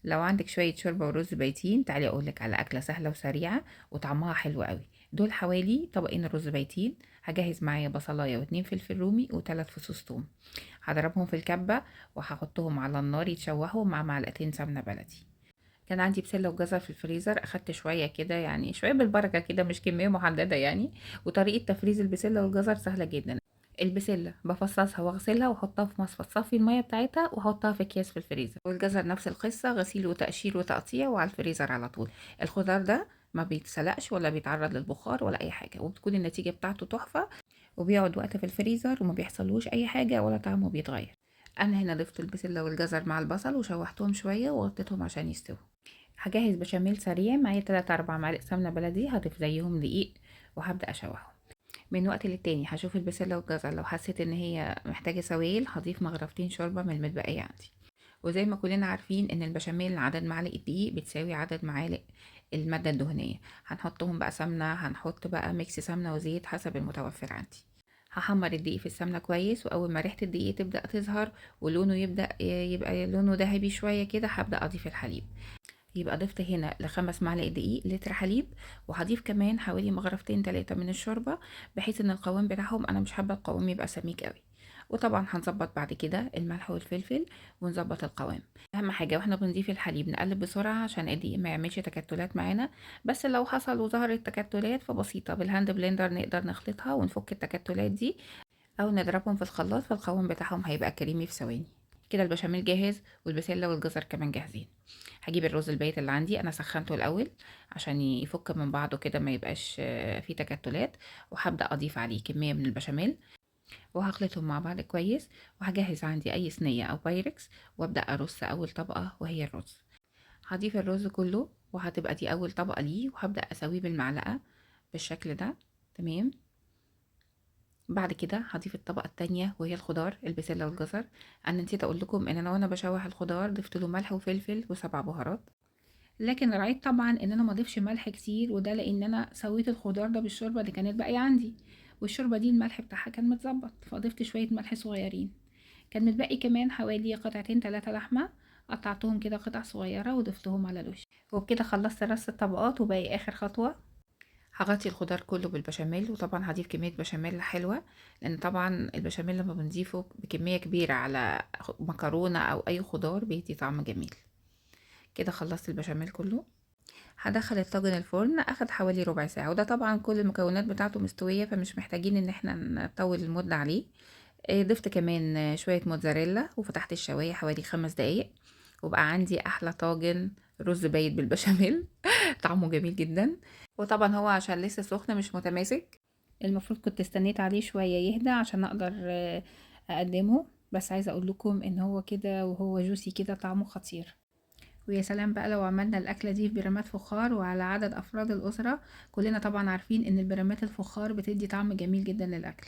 لو عندك شوية شوربة ورز بايتين، تعالي اقولك على اكلة سهلة وسريعة وطعمها حلو قوي. دول حوالي طبقين رز بايتين. هجهز معايا بصلاية واتنين فلفل رومي وتلات فصوص توم. هضربهم في الكبة وهحطهم على النار يتشوحوا مع معلقتين سمنة بلدي. كان عندي بسلة وجزر في الفريزر، اخدت شوية كده يعني شوية بالبركة كده، مش كمية محددة يعني. وطريقة تفريز البسلة والجزر سهلة جدا. البسلة بفصصها واغسلها واحطها في مصفى تصفي المية بتاعتها واحطها في اكياس في الفريزر. والجزر نفس القصة، غسيل وتقشير وتقطيع وعلى الفريزر على طول. الخضار ده ما بيتسلقش ولا بيتعرض للبخار ولا اي حاجة، وبتكون النتيجة بتاعته تحفة. وبيقعد وقت في الفريزر وما بيحصلوش اي حاجة ولا طعمه بيتغير. انا هنا ضفت البسلة والجزر مع البصل وشوحتهم شوية وغطيتهم عشان يستووا. هجهز بشاميل سريع، معايا 3 4 معالق سمنة بلدي، هضيف زيهم دقيق وهبدأ اشوحهم. من وقت للتاني هشوف البسلة والجزر، لو حسيت ان هي محتاجة سوائل هضيف مغرفتين شوربة من المتبقية عندي. وزي ما كلنا عارفين ان البشاميل عدد معالق الدقيق بتساوي عدد معالق المادة الدهنية. هنحطهم بقى سمنة، هنحط بقى ميكس سمنة وزيت حسب المتوفر عندي. هحمر الدقيق في السمنة كويس، واول ما ريحة الدقيق تبدأ تظهر ولونه يبدأ يبقى لونه ذهبي شوية كده، هبدأ اضيف الحليب. يبقى ضفت هنا ل5 معالق دقيق لتر حليب. وهضيف كمان حوالي مغرفتين 3 من الشوربة، بحيث ان القوام بتاعهم انا مش حابة القوام يبقى سميك قوي. وطبعا هنظبط بعد كده الملح والفلفل ونظبط القوام. اهم حاجة واحنا بنضيف الحليب نقلب بسرعة عشان الدقيق ما يعملش تكتلات معانا. بس لو حصل وظهرت تكتلات فبسيطة، بالهاند بلندر نقدر نخلطها ونفك التكتلات دي، او نضربهم في الخلاط فالقوام بتاعهم هيبقى كريمي في ثواني. كده البشاميل جاهز والبسله والجزر كمان جاهزين. هجيب الرز البايت اللي عندي، انا سخنته الاول عشان يفك من بعضه كده ما يبقاش فيه تكتلات. وهبدا اضيف عليه كميه من البشاميل وهخلطهم مع بعض كويس. وهجهز عندي اي صينيه او بايركس وابدا ارص اول طبقه وهي الرز. هضيف الرز كله وهتبقى دي اول طبقه ليه، وهبدا اسويه بالمعلقه بالشكل ده. تمام. بعد كده هضيف الطبقة التانية وهي الخضار البسلة والجزر. انا نسيت اقول لكم ان انا وانا بشوح الخضار ضفت له ملح وفلفل و7 بهارات. لكن راعيت طبعا ان انا ما اضيفش ملح كتير، وده لان انا سويت الخضار ده بالشوربة اللي كانت باقية عندي. والشوربة دي الملح بتاعها كان متظبط، فضفت شوية ملح صغيرين. كان متبقي كمان حوالي قطعتين 3 لحمة، قطعتهم كده قطع صغيرة وضفتهم على الوش. وبكده خلصت رص الطبقات، وباقي اخر خطوة هغطي الخضار كله بالبشاميل. وطبعا هضيف كمية بشاميل حلوة، لان طبعا البشاميل لما بنضيفه بكمية كبيرة على مكرونة او اي خضار بيدي طعم جميل. كده خلصت البشاميل كله. هدخل الطاجن الفرن، اخد حوالي ربع ساعة، وده طبعا كل المكونات بتاعته مستوية فمش محتاجين ان احنا نطول المدة عليه. ضفت كمان شوية موتزاريلا وفتحت الشواية حوالي 5 دقايق. وبقى عندي احلى طاجن رز بايت بالبشاميل. طعمه جميل جدا. وطبعا هو عشان لسه سخن مش متماسك، المفروض كنت استنيت عليه شوية يهدى عشان اقدر اقدمه. بس عايزة اقول لكم ان هو كده وهو جوسي كده طعمه خطير. ويا سلام بقى لو عملنا الأكلة دي في برامات فخار وعلى عدد أفراد الأسرة. كلنا طبعا عارفين إن البرامات الفخار بتدي طعم جميل جدا للأكل.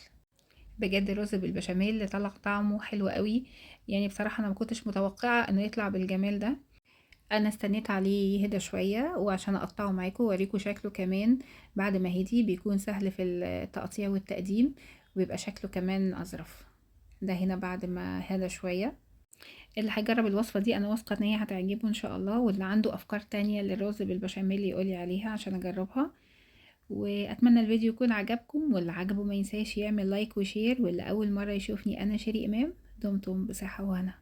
بجد الرز بالبشاميل اللي طلع طعمه حلو قوي. يعني بصراحة أنا مكنتش متوقعة إنه يطلع بالجمال ده. أنا استنيت عليه يهدى شوية وعشان أقطعه معاكم وأوريكم شكله كمان. بعد ما هدي بيكون سهل في التقطيع والتقديم، وبيبقى شكله كمان أظرف. ده هنا بعد ما هدى شوية. اللي هيجرب الوصفة دي انا واثقة ان هي هتعجبه ان شاء الله، واللي عنده افكار تانية للرز بالبشاميل يقولي عليها عشان اجربها. واتمنى الفيديو يكون عجبكم، واللي عجبه ما ينساش يعمل لايك وشير، واللي اول مرة يشوفني انا شيري امام. دمتم بصحة وهنا.